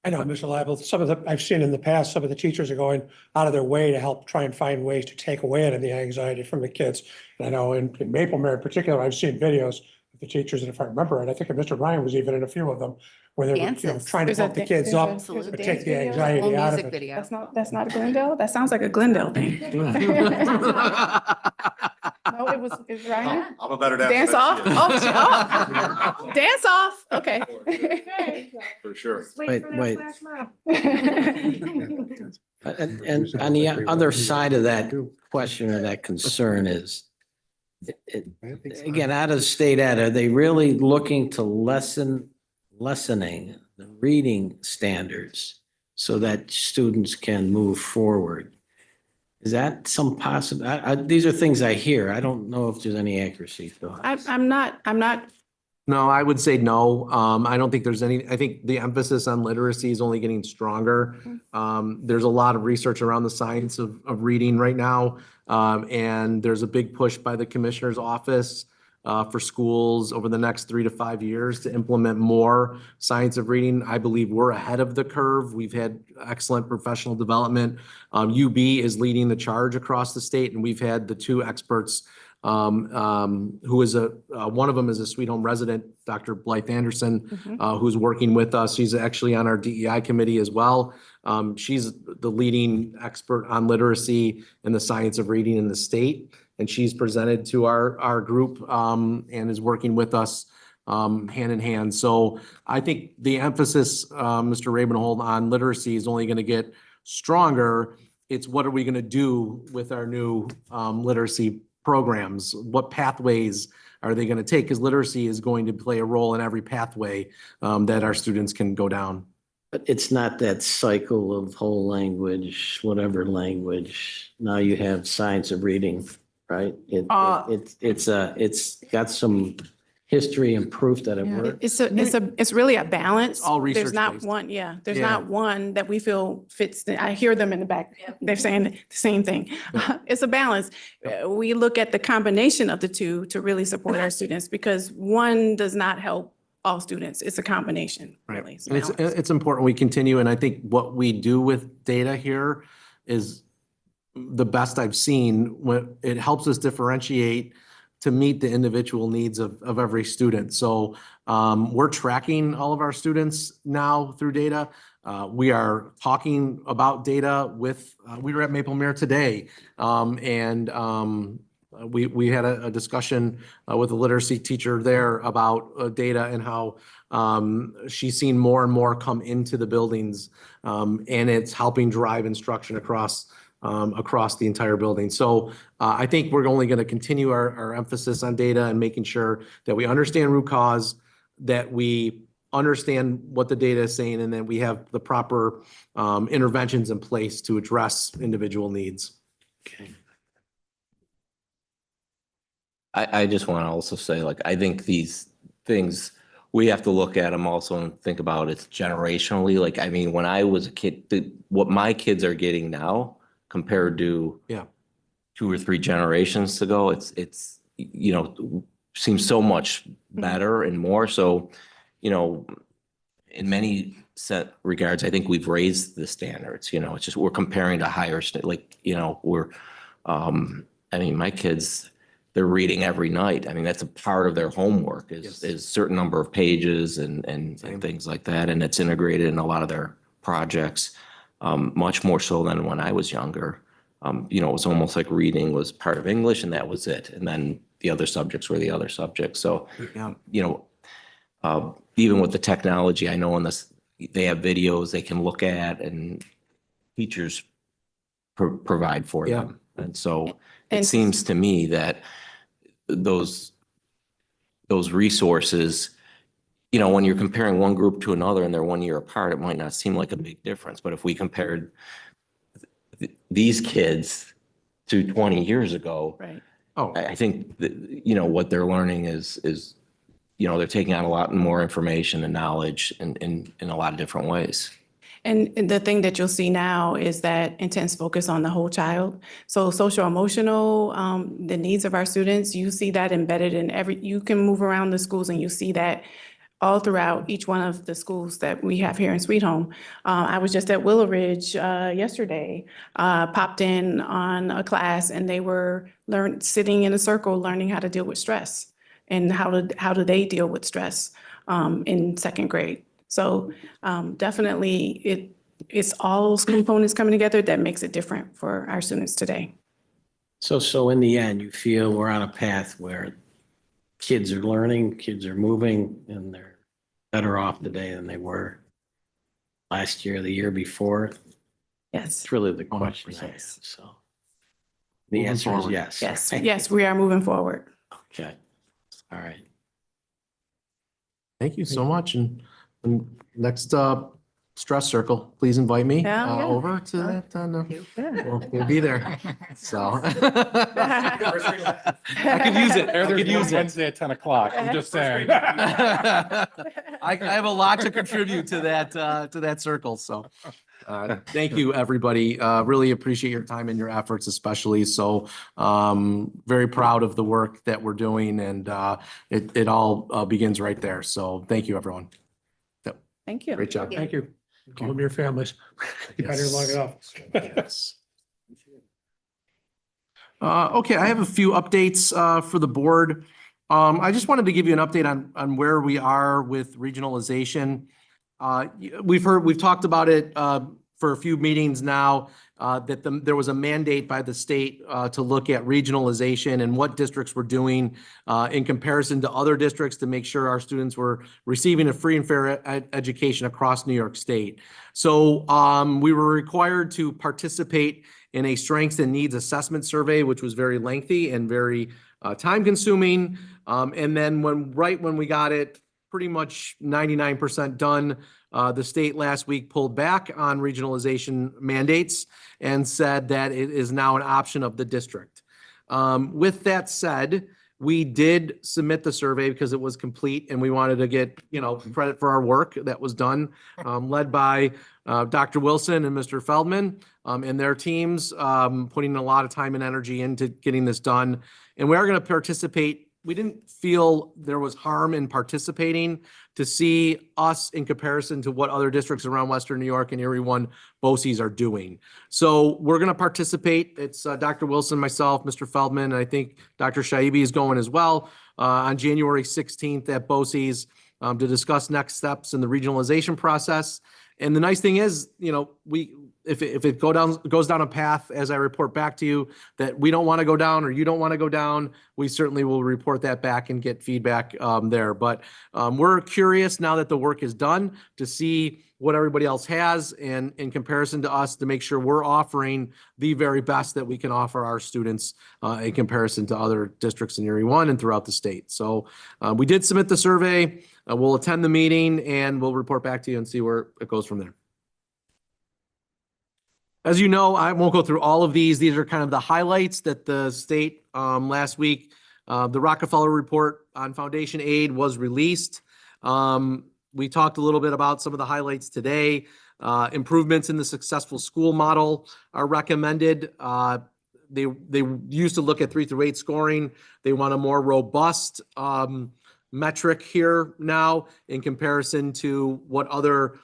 S7: I know, Mr. Lible, I've seen in the past, some of the teachers are going out of their way to help try and find ways to take away any of the anxiety from the kids. And I know in Maplemere in particular, I've seen videos of the teachers, and if I remember it, I think Mr. Ryan was even in a few of them, where they were, you know,
S5: Dances.
S7: trying to
S1: There's a
S7: help the
S1: dan-
S7: kids
S1: there's a-
S7: up,
S1: there's a
S7: but
S1: dance
S7: take the
S1: video,
S7: anxiety
S5: Whole
S7: out of
S5: music
S7: it.
S5: video.
S1: That's not a Glendale? That sounds like a Glendale thing. No, it's Ryan?
S13: I'm a better dancer.
S1: Dance
S13: than
S1: off?
S13: she is.
S1: Oh, dance off, okay.
S13: For sure.
S4: Wait. And on the other side of that question or that concern is, again, out of state ed, are they really looking to lessening the reading standards so that students can move forward? Is that some possible, these are things I hear. I don't know if there's any accuracy to it.
S1: I'm not,
S6: No, I would say no. I don't think there's any, I think the emphasis on literacy is only getting stronger. There's a lot of research around the science of reading right now. And there's a big push by the commissioner's office for schools over the next 3 to 5 years to implement more science of reading. I believe we're ahead of the curve. We've had excellent professional development. UB is leading the charge across the state, and we've had the two experts who is one of them is a Sweet Home resident, Dr. Blythe Anderson, who's working with us. She's actually on our DEI committee as well. She's the leading expert on literacy and the science of reading in the state. And she's presented to our group and is working with us hand in hand. So I think the emphasis, Mr. Rabenhold, on literacy is only going to get stronger. It's what are we going to do with our new literacy programs? What pathways are they going to take? Because literacy is going to play a role in every pathway that our students can go down.
S4: But it's not that cycle of whole language, whatever language. Now you have science of reading, right? It's got some history and proof that it
S1: yeah,
S4: works.
S1: it's really a balance.
S6: all
S1: There's not
S6: research-based.
S1: one, there's
S6: Yeah.
S1: not one that we feel fits. I hear them in the back. They're saying the same thing. It's a balance. We look at the combination of the two to really support our students, because one does not help all students. It's a combination, really.
S6: And it's important we continue, and I think what we do with data here is the best I've seen. When it helps us differentiate to meet the individual needs of every student. So we're tracking all of our students now through data. We are talking about data with, we were at Maplemere today, and we had a discussion with a literacy teacher there about data and how she's seen more and more come into the buildings, and it's helping drive instruction across the entire building. So I think we're only going to continue our emphasis on data and making sure that we understand root cause, that we understand what the data is saying, and then we have the proper interventions in place to address individual needs.
S4: Okay.
S10: I just want to also say, like, I think these things we have to look at them also and think about it generationally. Like, I mean, when I was a kid, what my kids are getting now compared to
S6: Yeah.
S10: 2 or 3 generations ago, it's, you know, seems so much better and more. So, you know, in many set regards, I think we've raised the standards, you know, it's just, we're comparing to higher, like, you know, I mean, my kids, they're reading every night. I mean, that's a part of their homework is certain number of pages and things like that. And it's integrated in a lot of their projects, much more so than when I was younger. You know, it was almost like reading was part of English and that was it. And then the other subjects were the other subjects. So,
S6: Yeah.
S10: you know, even with the technology, I know in this, they have videos they can look at and teachers provide for
S6: Yeah.
S10: them. And so it
S1: And-
S10: seems to me that those resources, you know, when you're comparing one group to another and they're 1 year apart, it might not seem like a big difference. But if we compared these kids to 20 years ago,
S1: Right.
S6: Oh,
S10: I think that, you know, what they're learning is, you know, they're taking on a lot more information and knowledge in a lot of different ways.
S1: And the thing that you'll see now is that intense focus on the whole child. So social emotional, the needs of our students, you see that embedded in you can move around the schools and you see that all throughout each one of the schools that we have here in Sweet Home. I was just at Willow Ridge yesterday, popped in on a class and they were sitting in a circle learning how to deal with stress and how do they deal with stress in second grade. So definitely it's all those components coming together that makes it different for our students today.
S4: So in the end, you feel we're on a path where kids are learning, kids are moving, and they're better off today than they were last year, the year before?
S1: Yes.
S4: It's really the question I have, so. The answer is yes.
S1: Yes, yes, we are moving forward.
S4: Okay, all right.
S6: thank you so much. And next stress circle, please invite me
S1: Yeah.
S6: over to that. We'll be there. So. I could use it. I could use it.
S8: Wednesday at 10 o'clock. I'm just saying.
S6: I have a lot to contribute to that circle, so. Thank you, everybody. Really appreciate your time and your efforts especially. So very proud of the work that we're doing and it all begins right there. So thank you, everyone.
S1: Thank you.
S6: Great job.
S7: Thank you. Call them your families. You've had here long enough.
S6: Yes. Okay, I have a few updates for the board. I just wanted to give you an update on where we are with regionalization. We've talked about it for a few meetings now, that there was a mandate by the state to look at regionalization and what districts were doing in comparison to other districts to make sure our students were receiving a free and fair education across New York State. So we were required to participate in a strengths and needs assessment survey, which was very lengthy and very time consuming. And then when we got it pretty much 99% done, the state last week pulled back on regionalization mandates and said that it is now an option of the district. With that said, we did submit the survey because it was complete and we wanted to get, credit for our work that was done, led by Dr. Wilson and Mr. Feldman and their teams, putting a lot of time and energy into getting this done. And we are going to participate. We didn't feel there was harm in participating to see us in comparison to what other districts around Western New York and Erie One BOCES are doing. So we're going to participate. It's Dr. Wilson, myself, Mr. Feldman, and I think Dr. Shaibi is going as well on January 16th at BOCES to discuss next steps in the regionalization process. And the nice thing is, if it goes down a path, as I report back to you, that we don't want to go down or you don't want to go down, we certainly will report that back and get feedback there. But we're curious now that the work is done to see what everybody else has and in comparison to us to make sure we're offering the very best that we can offer our students in comparison to other districts in Erie One and throughout the state. So we did submit the survey. We'll attend the meeting and we'll report back to you and see where it goes from there. As you know, I won't go through all of these. These are kind of the highlights that the state last week, the Rockefeller report on foundation aid was released. We talked a little bit about some of the highlights today. Improvements in the successful school model are recommended. They used to look at 3 through 8 scoring. They want a more robust metric here now in comparison to what other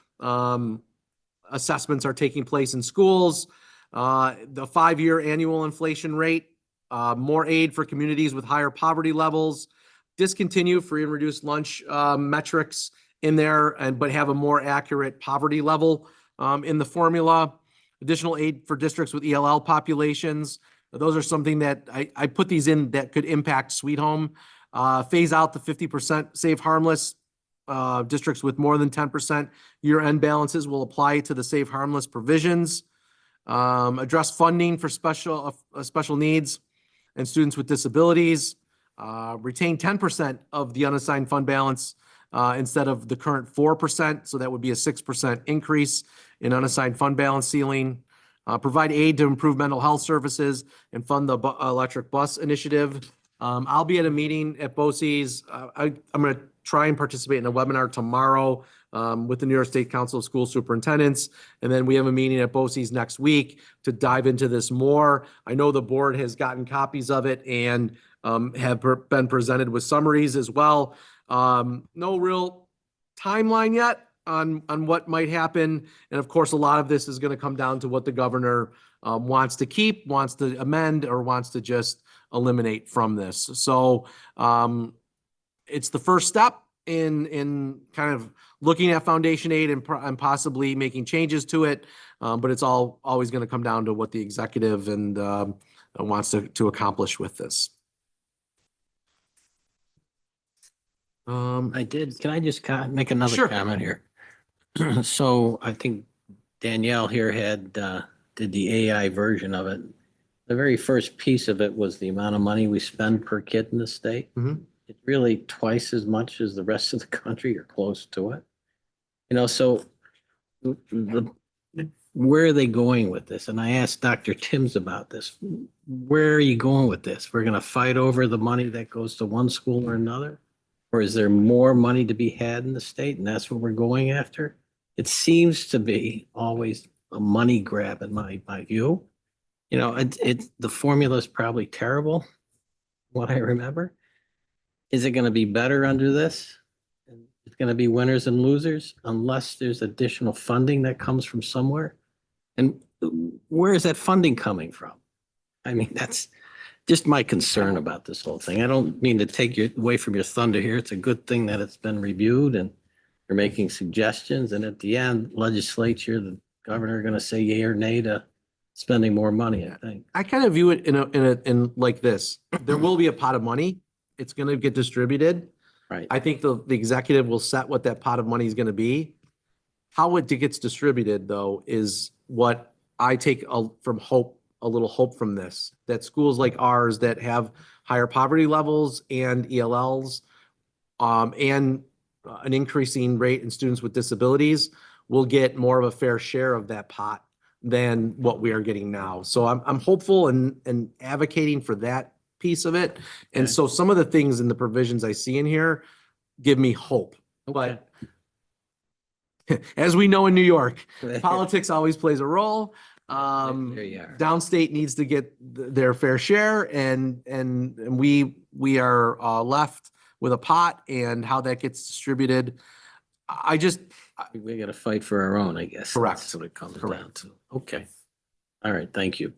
S6: assessments are taking place in schools. The 5-year annual inflation rate, more aid for communities with higher poverty levels, discontinue free and reduced lunch metrics in there, but have a more accurate poverty level in the formula. Additional aid for districts with ELL populations. Those are something that I put these in that could impact Sweet Home. Phase out the 50% Save Harmless. Districts with more than 10% year-end balances will apply to the Save Harmless provisions. Address funding for special needs and students with disabilities. Retain 10% of the unassigned fund balance instead of the current 4%. So that would be a 6% increase in unassigned fund balance ceiling. Provide aid to improve mental health services and fund the electric bus initiative. I'll be at a meeting at BOCES. I'm going to try and participate in a webinar tomorrow with the New York State Council of School Superintendents. And then we have a meeting at BOCES next week to dive into this more. I know the board has gotten copies of it and have been presented with summaries as well. No real timeline yet on what might happen. And of course, a lot of this is going to come down to what the governor wants to keep, wants to amend, or wants to just eliminate from this. So it's the first step in kind of looking at foundation aid and possibly making changes to it. But it's always going to come down to what the executive and wants to accomplish with this.
S4: Can I just make another
S6: Sure.
S4: comment here? So I think Danielle here did the AI version of it. The very first piece of it was the amount of money we spend per kid in the state.
S6: Mhm.
S4: It's really twice as much as the rest of the country or close to it. So where are they going with this? And I asked Dr. Timms about this. Where are you going with this? We're going to fight over the money that goes to one school or another? Or is there more money to be had in the state and that's what we're going after? It seems to be always a money grab in my view. The formula is probably terrible, what I remember. Is it going to be better under this? It's going to be winners and losers unless there's additional funding that comes from somewhere. And where is that funding coming from? I mean, that's just my concern about this whole thing. I don't mean to take you away from your thunder here. It's a good thing that it's been reviewed and you're making suggestions. And at the end, legislature, the governor are going to say yay or nay to spending more money, I think.
S6: I kind of view it in like this. There will be a pot of money. It's going to get distributed.
S4: Right.
S6: I think the executive will set what that pot of money is going to be. How it gets distributed, though, is what I take from hope, a little hope from this, that schools like ours that have higher poverty levels and ELLs and an increasing rate in students with disabilities will get more of a fair share of that pot than what we are getting now. So I'm hopeful and advocating for that piece of it. And
S4: Okay.
S6: so some of the things in the provisions I see in here give me hope. But as we know in New York, politics always plays a role.
S4: There you are.
S6: Downstate needs to get their fair share and we are left with a pot, and how that gets distributed.
S4: We got to fight for our own, I guess.
S6: Correct.
S4: That's what it comes down
S6: Correct.
S4: to. Okay. All right. Thank you.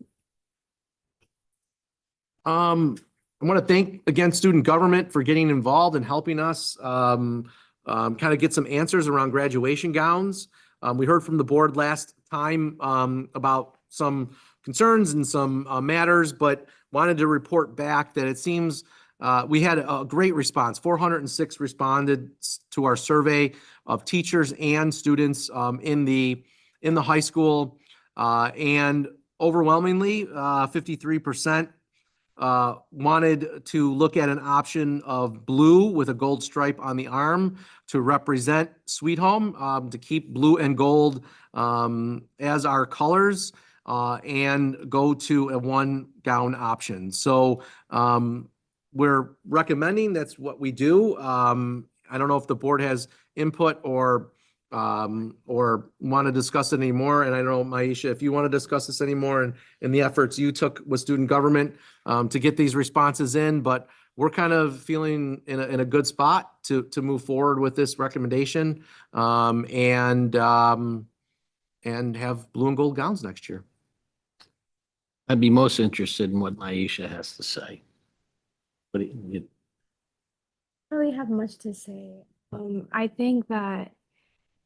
S6: I want to thank again student government for getting involved and helping us kind of get some answers around graduation gowns. We heard from the board last time about some concerns and some matters, but wanted to report back that it seems we had a great response. 406 responded to our survey of teachers and students in the high school, and overwhelmingly 53% wanted to look at an option of blue with a gold stripe on the arm to represent Sweet Home, to keep blue and gold as our colors, and go to a one gown option. So we're recommending that's what we do. I don't know if the board has input or want to discuss it anymore. And I don't know, Maisha, if you want to discuss this anymore and the efforts you took with student government to get these responses in, but we're kind of feeling in a good spot to move forward with this recommendation and have blue and gold gowns next year.
S4: I'd be most interested in what Maisha has to say. But
S2: don't really have much to say. I think that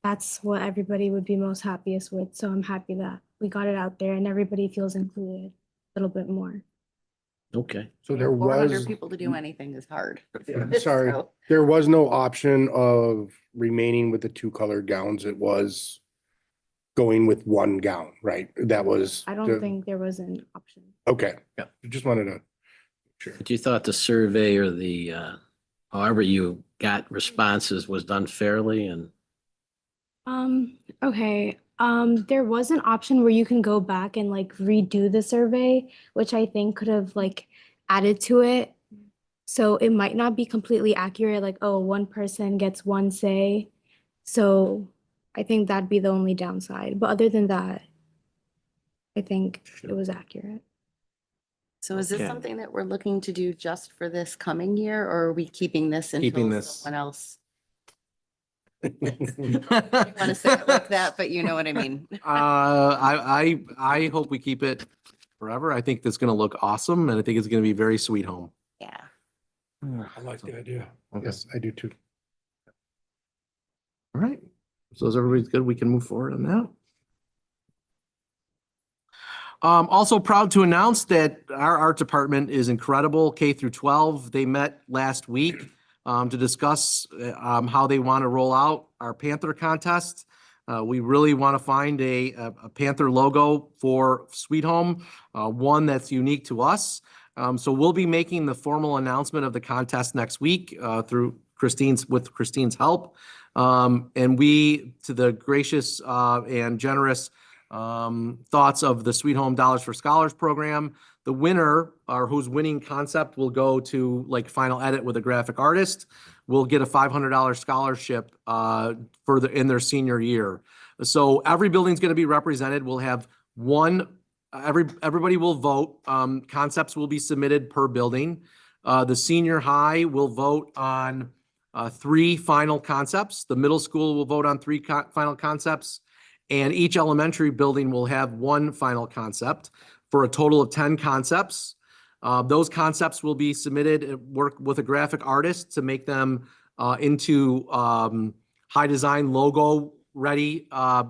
S2: that's what everybody would be most happiest with. So I'm happy that we got it out there and everybody feels included a little bit more.
S4: okay.
S3: So there
S5: 400
S3: was,
S5: people to do anything is hard.
S3: sorry,
S5: So,
S3: there was no option of remaining with the two colored gowns. It was going with one gown, right? That was.
S2: I don't think there was an option.
S3: Okay.
S4: Yeah.
S3: Just wanted to. Sure.
S4: But you thought the survey or the, however you got responses was done fairly and
S2: Okay. There was an option where you can go back and like redo the survey, which I think could have like added to it. So it might not be completely accurate, like, oh, one person gets one say. So I think that'd be the only downside. But other than that, I think it was accurate.
S5: so is this
S6: Okay.
S5: something that we're looking to do just for this coming year, or are we keeping this
S6: Keeping
S5: until
S6: this.
S5: someone else? I want to say it like that, but you know what I mean.
S6: I hope we keep it forever. I think that's going to look awesome, and I think it's going to be very sweet home.
S5: Yeah.
S7: I like the idea.
S3: Yes, I do too.
S6: All right. So is everybody's good? We can move forward on that. Also proud to announce that our art department is incredible, K through 12. They met last week to discuss how they want to roll out our Panther contest. We really want to find a Panther logo for Sweet Home, one that's unique to us. So we'll be making the formal announcement of the contest next week with Christine's help. And we, to the gracious and generous thoughts of the Sweet Home Dollars for Scholars program, the winner or whose winning concept will go to like final edit with a graphic artist will get a $500 scholarship in their senior year. So every building's going to be represented. We'll have everybody will vote. Concepts will be submitted per building. The senior high will vote on 3 final concepts. The middle school will vote on 3 final concepts. And each elementary building will have 1 final concept for a total of 10 concepts. Those concepts will be submitted, work with a graphic artist to make them into high design logo ready, a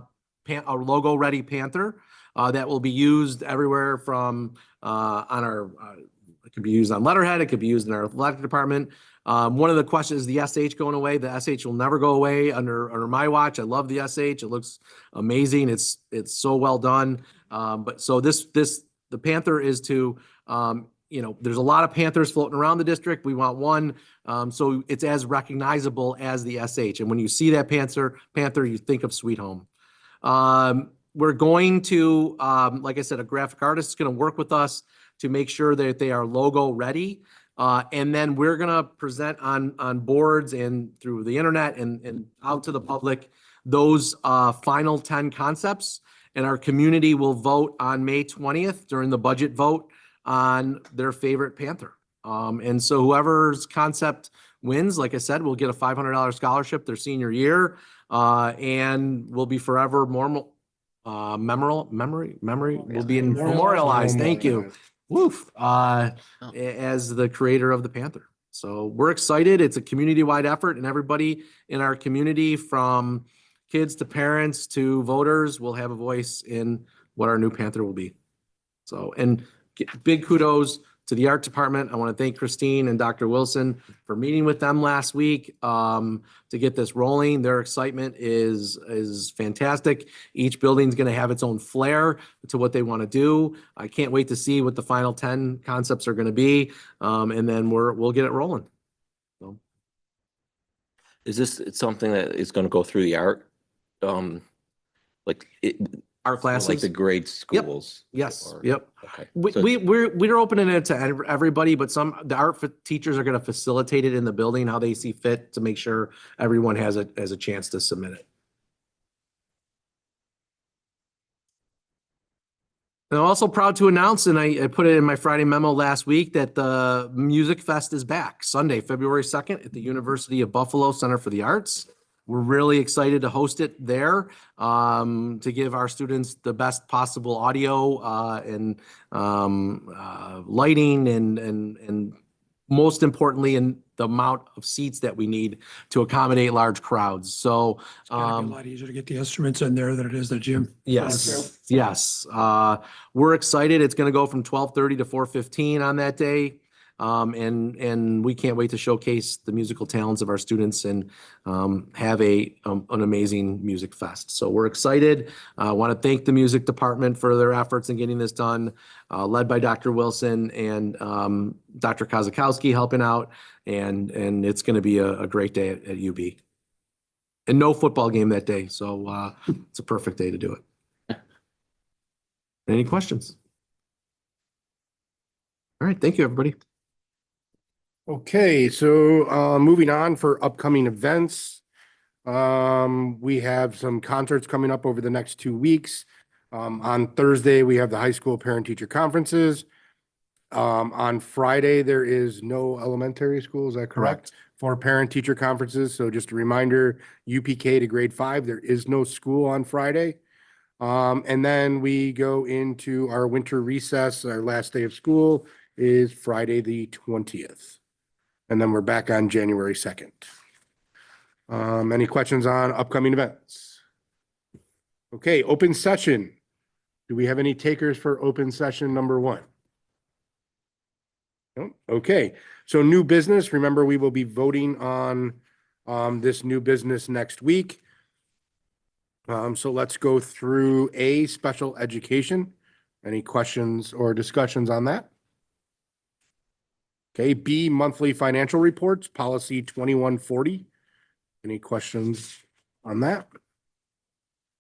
S6: logo ready Panther that will be used everywhere from it could be used on letterhead, it could be used in our athletic department. One of the questions is the SH going away. The SH will never go away under my watch. I love the SH. It looks amazing. It's so well done. But so the Panther is to, there's a lot of Panthers floating around the district. We want one. So it's as recognizable as the SH. And when you see that Panther, you think of Sweet Home. We're going to, like I said, a graphic artist is going to work with us to make sure that they are logo ready. And then we're going to present on boards and through the internet and out to the public those final 10 concepts. And our community will vote on May 20th during the budget vote on their favorite Panther. And so whoever's concept wins, like I said, will get a $500 scholarship their senior year and will be forever memory will be memorialized. Thank you. Woof, as the creator of the Panther. So we're excited. It's a community-wide effort, and everybody in our community, from kids to parents to voters, will have a voice in what our new Panther will be. So, and big kudos to the art department. I want to thank Christine and Dr. Wilson for meeting with them last week to get this rolling. Their excitement is fantastic. Each building's going to have its own flair to what they want to do. I can't wait to see what the final 10 concepts are going to be. And then we'll get it rolling. So.
S10: Is this something that is going to go through the art?
S6: art
S10: Like
S6: classes.
S10: the grade schools?
S6: Yes,
S10: or-
S6: yep.
S10: Okay.
S6: We,
S10: So-
S6: we're opening it to everybody, but the art teachers are gonna facilitate it in the building, how they see fit to make sure everyone has a chance to submit it. And I'm also proud to announce, and I put it in my Friday memo last week, that the Music Fest is back Sunday, February 2nd at the University of Buffalo Center for the Arts. We're really excited to host it there, to give our students the best possible audio, and lighting and most importantly, in the amount of seats that we need to accommodate large crowds. So,
S7: It's gotta be a lot easier to get the instruments in there than it is the gym.
S6: yes, yes. We're excited. It's gonna go from 12:30 to 4:15 on that day. And we can't wait to showcase the musical talents of our students and have an amazing music fest. So we're excited. I want to thank the music department for their efforts in getting this done, led by Dr. Wilson and Dr. Kozakowski helping out. And it's going to be a great day at UB. And no football game that day, so it's a perfect day to do it. Any questions? All right, thank you, everybody.
S3: Okay, so moving on for upcoming events. We have some concerts coming up over the next 2 weeks. On Thursday, we have the high school parent-teacher conferences. On Friday, there is no elementary school, is that correct? For parent-teacher conferences, so just a reminder, UPK to grade 5, there is no school on Friday. And then we go into our winter recess. Our last day of school is Friday, the 20th. And then we're back on January 2nd. Any questions on upcoming events? Okay, open session. Do we have any takers for open session number 1? No? Okay, so new business. Remember, we will be voting on this new business next week. So let's go through A, special education. Any questions or discussions on that? Okay, B, monthly financial reports, policy 2140. Any questions on that?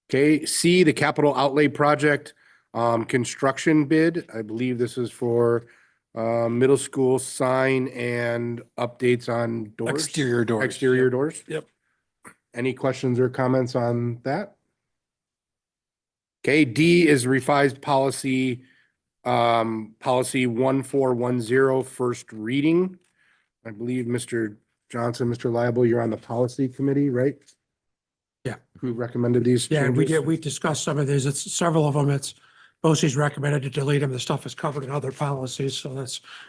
S3: Okay, C, the capital outlay project, construction bid. I believe this is for middle school sign and updates on doors.
S8: Exterior doors.
S3: Exterior doors.
S8: Yep.
S3: Any questions or comments on that? Okay, D is revised policy 1410, first reading. I believe Mr. Johnson, Mr. Liable, you're on the policy committee, right?
S7: Yeah.
S3: Who recommended these
S7: Yeah,
S3: changes?
S7: we discussed some of these. It's several of them. It's BOCES recommended to delete them. The stuff is covered in other policies, so we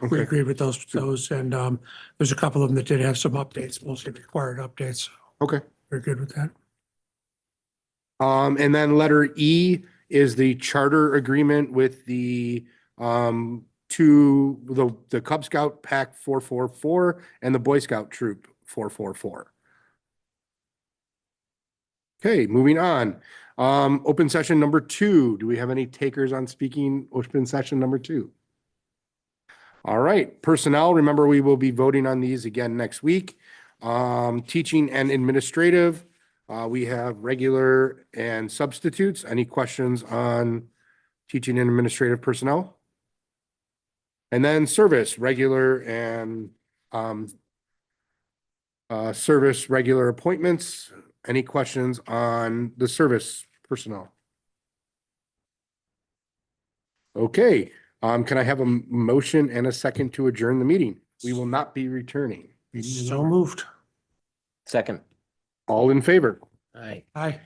S3: Okay.
S7: agreed with those. And there's a couple of them that did have some updates, mostly required updates.
S3: Okay.
S7: We're good with that.
S3: And then letter E is the charter agreement with the the Cub Scout Pack 444 and the Boy Scout Troop 444. Okay, moving on. Open session number 2. Do we have any takers on speaking open session number 2? All right, personnel, remember we will be voting on these again next week. Teaching and administrative, we have regular and substitutes. Any questions on teaching and administrative personnel? And then service, regular and service regular appointments. Any questions on the service personnel? Okay, can I have a motion and a second to adjourn the meeting? We will not be returning.
S7: So moved.
S10: Second.
S3: All in favor?
S10: Aye.
S7: Aye.